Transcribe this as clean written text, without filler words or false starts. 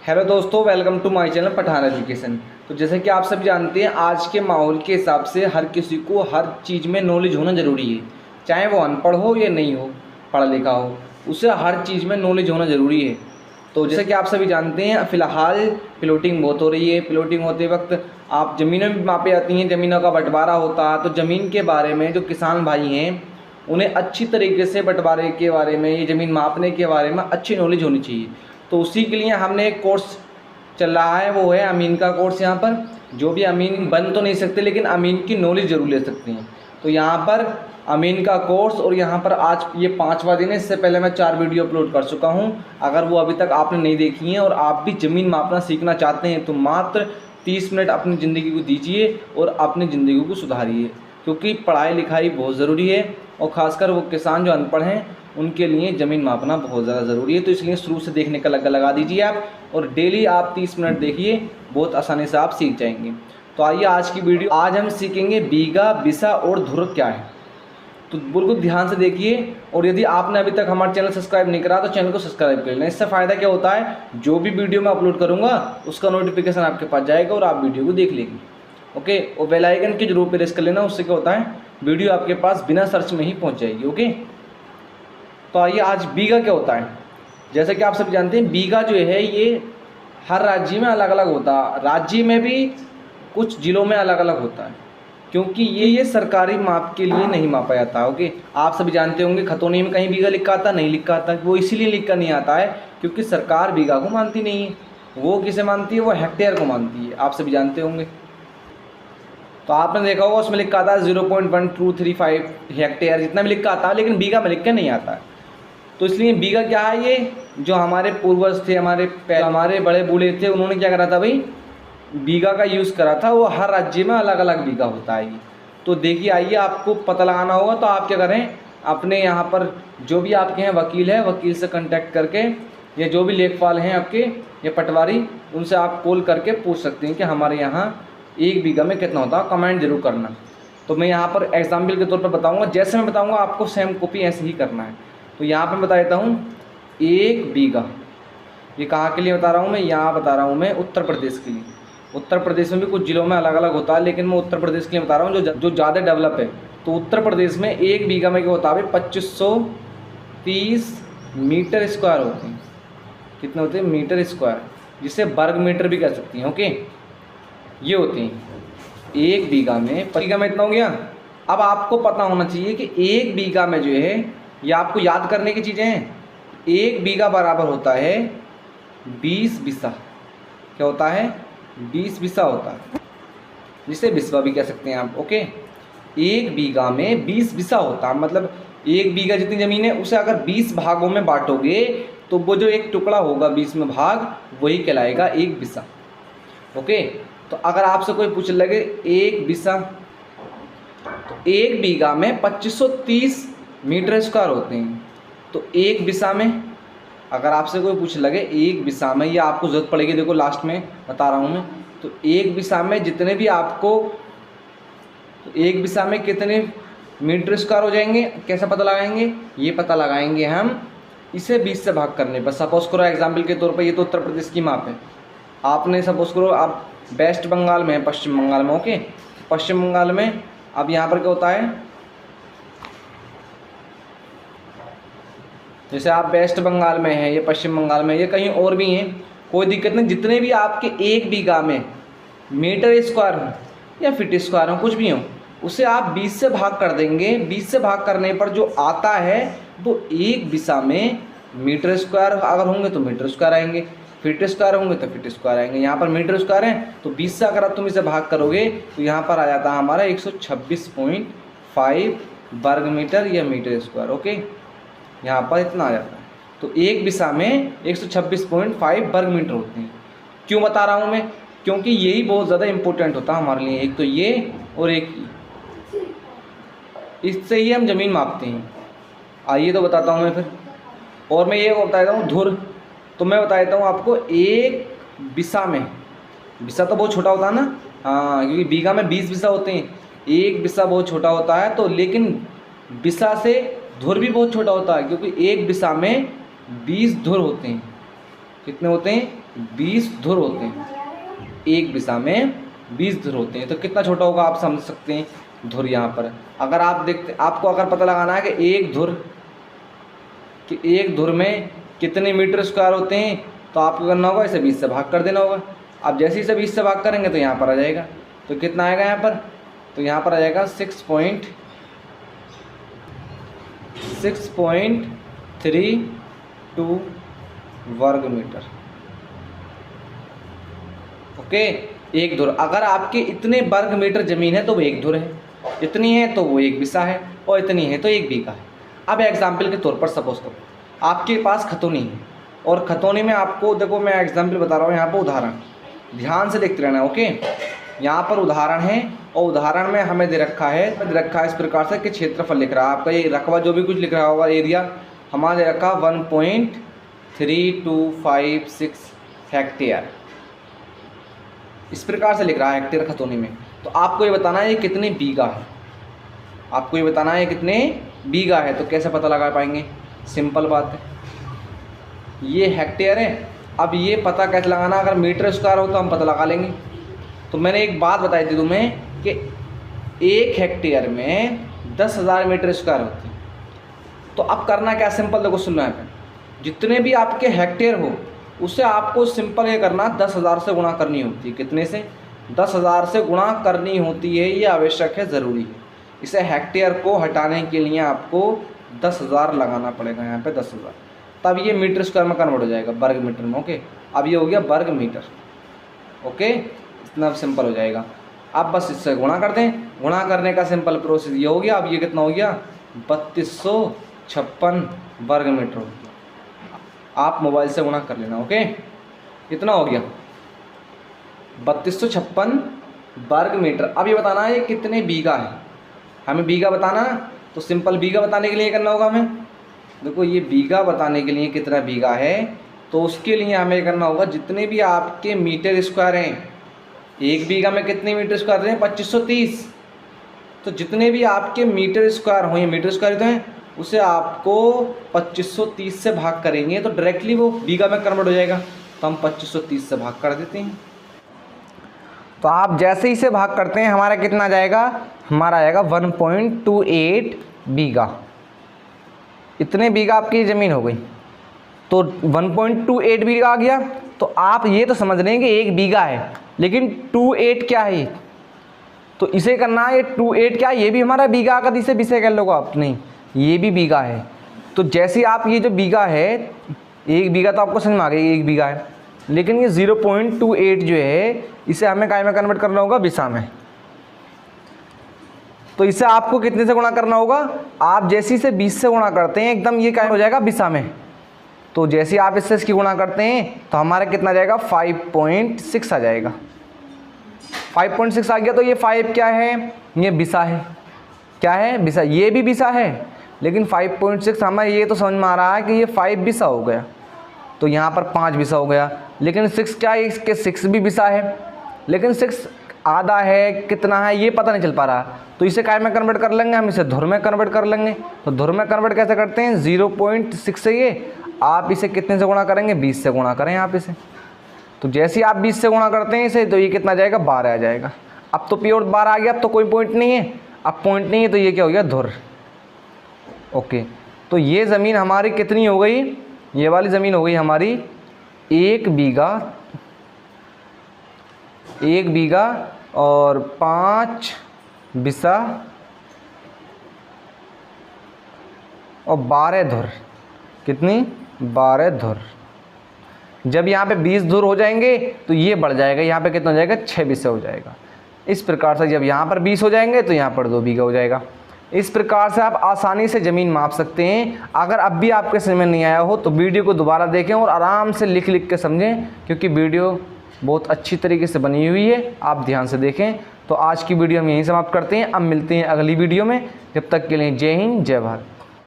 Hello दोस्तों, welcome to my channel Pathan education. तो जैसे कि आप सब जानते हैं, आज के माहौल के हिसाब से हर किसी को हर चीज़ में नॉलेज होना ज़रूरी है। चाहे वो अनपढ़ हो या नहीं हो, पढ़ा लिखा हो, उसे हर चीज़ में नॉलेज होना ज़रूरी है। तो जैसे कि आप सभी जानते हैं, फ़िलहाल प्लॉटिंग बहुत हो रही है। प्लॉटिंग होते वक्त आप ज़मीनें भी मापी जाती हैं, ज़मीनों का बंटवारा होता है। तो ज़मीन के बारे में जो किसान भाई हैं, उन्हें अच्छी तरीके से बंटवारे के बारे में, ये ज़मीन मापने के बारे में अच्छी नॉलेज होनी चाहिए। तो उसी के लिए हमने एक कोर्स चल रहा है, वो है अमीन का कोर्स। यहाँ पर जो भी अमीन बन तो नहीं सकते, लेकिन अमीन की नॉलेज ज़रूर ले सकते हैं। तो यहाँ पर अमीन का कोर्स, और यहाँ पर आज ये 5वां दिन है। इससे पहले मैं 4 वीडियो अपलोड कर चुका हूँ। अगर वो अभी तक आपने नहीं देखी हैं और आप भी ज़मीन मापना सीखना चाहते हैं, तो मात्र 30 मिनट अपनी ज़िंदगी को दीजिए और अपनी ज़िंदगी को सुधारिए, क्योंकि पढ़ाई लिखाई बहुत ज़रूरी है। और ख़ासकर वो किसान जो अनपढ़ हैं, उनके लिए ज़मीन मापना बहुत ज़्यादा ज़रूरी है। तो इसलिए शुरू से देखने का लगा दीजिए आप, और डेली आप 30 मिनट देखिए, बहुत आसानी से आप सीख जाएंगे। तो आइए आज की वीडियो, आज हम सीखेंगे बीघा, बिसा और धुर क्या है। तो बिल्कुल ध्यान से देखिए। और यदि आपने अभी तक हमारा चैनल सब्सक्राइब नहीं करा तो चैनल को सब्सक्राइब कर लेना। इससे फ़ायदा क्या होता है, जो भी वीडियो मैं अपलोड करूँगा उसका नोटिफिकेशन आपके पास जाएगा और आप वीडियो को देख लेंगे। ओके, और बेल आइकन की जरूर प्रेस कर लेना। उससे क्या होता है, वीडियो आपके पास बिना सर्च में ही पहुँच जाएगी। ओके, तो आइए आज बीघा क्या होता है। जैसे कि आप सब जानते हैं, बीघा जो है ये हर राज्य में अलग अलग होता है। राज्य में भी कुछ जिलों में अलग अलग होता है, क्योंकि ये सरकारी माप के लिए नहीं मापा जाता। ओके, आप सभी जानते होंगे, खतौनी में कहीं बीघा लिखा आता नहीं, लिखा आता। वो इसीलिए लिखा नहीं आता है क्योंकि सरकार बीघा को मानती नहीं है। वो किसे मानती है, वो हेक्टेयर को मानती है। आप सभी जानते होंगे। तो आपने देखा होगा उसमें लिखा आता है 0.1235 हेक्टेयर, जितना भी लिखा आता है, लेकिन बीघा में लिख के नहीं आता है। तो इसलिए बीघा क्या है, ये जो हमारे पूर्वज थे, हमारे बड़े बूढ़े थे, उन्होंने क्या करा था भाई, बीघा का यूज़ करा था। वो हर राज्य में अलग अलग बीघा होता है ये। तो देखिए, आइए आपको पता लगाना होगा। तो आप क्या करें, अपने यहाँ पर जो भी आपके यहाँ वकील है, वकील से कांटेक्ट करके, या जो भी लेखपाल हैं आपके या पटवारी, उनसे आप कॉल करके पूछ सकते हैं कि हमारे यहाँ 1 बीघा में कितना होता है। कमेंट जरूर करना। तो मैं यहाँ पर एग्जाम्पल के तौर पर बताऊँगा, जैसे मैं बताऊँगा आपको सेम कॉपी ऐसे ही करना है। तो यहाँ पर बता देता हूँ 1 बीघा, ये कहाँ के लिए बता रहा हूँ मैं, यहाँ बता रहा हूँ मैं उत्तर प्रदेश के लिए। उत्तर प्रदेश में भी कुछ जिलों में अलग अलग होता है, लेकिन मैं उत्तर प्रदेश के लिए बता रहा हूँ जो ज़्यादा डेवलप है। तो उत्तर प्रदेश में 1 बीघा में क्या होता है, 2530 मीटर स्क्वायर होते हैं। कितने होते हैं, मीटर स्क्वायर, जिसे वर्ग मीटर भी कह सकती हैं। ओके, ये होते हैं 1 बीघा में। बीघा में इतना हो गया। अब आपको पता होना चाहिए कि 1 बीघा में जो है, ये आपको याद करने की चीज़ें हैं। 1 बीघा बराबर होता है 20 बिसा। क्या होता है, 20 बिसा होता है, जिसे बिस्वा भी कह सकते हैं आप। ओके, 1 बीघा में 20 बिसा होता है। मतलब 1 बीघा जितनी ज़मीन है, उसे अगर 20 भागों में बांटोगे तो वो जो एक टुकड़ा होगा 20 में भाग, वही कहलाएगा 1 बिसा। ओके, तो अगर आपसे कोई पूछ लगे 1 बिसा, तो 1 बीघा में 2530 मीटर स्क्वायर होते हैं। तो 1 बिसा में, अगर आपसे कोई पूछ लगे 1 बिसा में, ये आपको ज़रूरत पड़ेगी, देखो लास्ट में बता रहा हूँ मैं। तो 1 बिसा में जितने भी आपको, तो 1 बिसा में कितने मीटर स्क्वायर हो जाएंगे, कैसे पता लगाएंगे, ये पता लगाएंगे हम इसे 20 से भाग करने पर। सपोज करो एग्जाम्पल के तौर पर, ये तो उत्तर प्रदेश की माप है। आपने सपोज करो आप वेस्ट बंगाल में है, पश्चिम बंगाल में। ओके, पश्चिम बंगाल में अब यहाँ पर क्या होता है, जैसे आप वेस्ट बंगाल में हैं, ये पश्चिम बंगाल में, ये कहीं और भी हैं, कोई दिक्कत नहीं। जितने भी आपके 1 बीघा में मीटर स्क्वायर हो या फीट स्क्वायर हो, कुछ भी हो, उसे आप 20 से भाग कर देंगे। 20 से भाग करने पर जो आता है वो 1 बिसा में मीटर स्क्वायर अगर होंगे तो मीटर स्क्वायर आएंगे, फीट स्क्वायर होंगे तो फीट स्क्वायर आएंगे। यहाँ पर मीटर स्क्वायर है, तो 20 से अगर आप तुम इसे भाग करोगे तो यहाँ पर आ जाता है हमारा 126.5 वर्ग मीटर या मीटर स्क्वायर। ओके, यहाँ पर इतना आ जाता है। तो 1 बिसा में 126.5 वर्ग मीटर होते हैं। क्यों बता रहा हूँ मैं, क्योंकि यही बहुत ज़्यादा इम्पोर्टेंट होता है हमारे लिए। एक तो ये और एक ये, इससे ही हम ज़मीन मापते हैं। आइए तो बताता हूँ मैं फिर। और मैं ये बता देता हूँ धुर। तो मैं बता देता हूँ आपको 1 बिसा में, बिसा तो बहुत छोटा होता है ना, हाँ, क्योंकि बीघा में 20 बिसा होते हैं। 1 बिसा बहुत छोटा होता है, तो लेकिन बिसा से धुर भी बहुत छोटा होता है, क्योंकि 1 बिसा में 20 धुर होते हैं। कितने होते हैं, 20 धुर होते हैं, एक दिशा में 20 धुर होते हैं। तो कितना छोटा होगा आप समझ सकते हैं धुर यहाँ पर। अगर आप देखते, आपको अगर पता लगाना है कि एक धुर में कितने मीटर स्क्वायर होते हैं, तो आपको करना होगा इसे 20 से भाग कर देना होगा। अब जैसे इसे 20 से भाग करेंगे तो यहाँ पर आ जाएगा, तो कितना आएगा यहाँ पर, तो यहाँ पर आ जाएगा 6.32 वर्ग मीटर। ओके, एक धुर। अगर आपके इतने वर्ग मीटर ज़मीन है तो वो एक धुर है, इतनी है तो वो एक बिसा है, और इतनी है तो एक बीघा है। अब एग्जाम्पल के तौर पर सपोज करो आपके पास खतौनी है, और खतौनी में आपको देखो, मैं एग्जाम्पल बता रहा हूँ यहाँ पर, उदाहरण ध्यान से देखते रहना। ओके, यहाँ पर उदाहरण है, और उदाहरण में हमें दे रखा है इस प्रकार से कि क्षेत्रफल लिख रहा है आपका, ये रकबा जो भी कुछ लिख रहा होगा, एरिया हमारा दे रखा 1.3256 हेक्टेयर, इस प्रकार से लिख रहा है हेक्टेयर खतौनी में। तो आपको ये बताना है ये कितने बीघा है, आपको ये बताना है कितने बीघा है। तो कैसे पता लगा पाएंगे, सिंपल बात है, ये हेक्टेयर है। अब ये पता कैसे लगाना, अगर मीटर स्क्वायर हो तो हम पता लगा लेंगे। तो मैंने एक बात बताई थी तुम्हें कि एक हेक्टेयर में 10,000 मीटर स्क्वायर होती है। तो अब करना क्या, सिंपल देखो, सुनना है, जितने भी आपके हेक्टेयर हो उसे आपको सिंपल ये करना 10,000 से गुणा करनी होती है। कितने से, 10,000 से गुणा करनी होती है, ये आवश्यक है, ज़रूरी है। इसे हेक्टेयर को हटाने के लिए आपको 10,000 लगाना पड़ेगा यहाँ पे, 10,000, तब ये मीटर स्क्वायर में कन्वर्ट हो जाएगा वर्ग मीटर में। ओके, अब ये हो गया वर्ग मीटर। ओके, इतना सिंपल हो जाएगा। अब बस इससे गुणा कर दें, गुणा करने का सिंपल प्रोसेस ये हो गया। अब ये कितना हो गया, 3256 वर्ग मीटर हो गया। आप मोबाइल से गुणा कर लेना। ओके, कितना हो गया, 3256 वर्ग मीटर। अब ये बताना है ये कितने बीघा है, हमें बीघा बताना। तो सिंपल बीघा बताने के लिए करना होगा हमें, देखो ये बीघा बताने के लिए कितना बीघा है, तो उसके लिए हमें करना होगा जितने भी आपके मीटर स्क्वायर हैं, एक बीघा में कितने मीटर स्क्वायर हैं, 2530। तो जितने भी आपके मीटर स्क्वायर हों, ये मीटर स्क्वायर तो हैं, उसे आपको 2530 से भाग करेंगे तो डायरेक्टली वो बीघा में कन्वर्ट हो जाएगा। तो हम 2530 से भाग कर देते हैं। तो आप जैसे ही से भाग करते हैं हमारा कितना आ जाएगा, हमारा आएगा 1.28 बीघा। इतने बीघा आपकी ज़मीन हो गई, तो 1.28 बीघा आ गया। तो आप ये तो समझ रहे हैं कि एक बीघा है, लेकिन 28 क्या है, तो इसे करना है। ये 28 क्या है, ये भी हमारा बीघा का इसे विषय कर लोगे आप, नहीं ये भी बीघा है। तो जैसे आप ये जो बीघा है, एक बीघा तो आपको समझ में आ गई, एक बीघा है, लेकिन ये 0.28 जो है इसे हमें काय में कन्वर्ट करना होगा, बिसा में। तो इसे आपको कितने से गुणा करना होगा, आप जैसे इसे 20 से गुणा करते हैं एकदम ये काय हो जाएगा, बिसा में। तो जैसे आप इससे इसकी गुणा करते हैं तो हमारा कितना जाएगा, 5.6 आ जाएगा। 5.6 आ गया। तो ये 5 क्या है, ये बिसा है, क्या है, बिसा। ये भी बिसा है, लेकिन 5.6 हमें ये तो समझ में आ रहा है कि ये 5 बिसा हो गया, तो यहाँ पर 5 बिसा हो गया। लेकिन 6 क्या है, इसके 6 भी बिसा है, लेकिन 6 आधा है, कितना है ये पता नहीं चल पा रहा। तो इसे काय में कन्वर्ट कर लेंगे, हम इसे धुर में कन्वर्ट कर लेंगे। तो धुर में कन्वर्ट कैसे करते हैं, 0.6 से ये आप इसे कितने से गुणा करेंगे, 20 से गुणा करें आप इसे। तो जैसे ही आप 20 से गुणा करते हैं इसे, तो ये कितना जाएगा, 12 आ जाएगा। अब तो प्योर 12 आ गया, अब तो कोई पॉइंट नहीं है, अब पॉइंट नहीं है, तो ये क्या हो गया, धुर। ओके, तो ये ज़मीन हमारी कितनी हो गई, ये वाली ज़मीन हो गई हमारी 1 बीघा और 5 बिसा और 12 धुर। कितनी, 12 धुर। जब यहाँ पे 20 धुर हो जाएंगे तो ये बढ़ जाएगा, यहाँ पे कितना हो जाएगा, 6 बिसा हो जाएगा। इस प्रकार से जब यहाँ पर 20 हो जाएंगे तो यहाँ पर 2 बीघा हो जाएगा। इस प्रकार से आप आसानी से ज़मीन माप सकते हैं। अगर अब भी आपके समझ में नहीं आया हो तो वीडियो को दोबारा देखें और आराम से लिख लिख के समझें, क्योंकि वीडियो बहुत अच्छी तरीके से बनी हुई है, आप ध्यान से देखें। तो आज की वीडियो हम यहीं समाप्त करते हैं, अब मिलते हैं अगली वीडियो में। जब तक के लिए जय हिंद, जय भारत।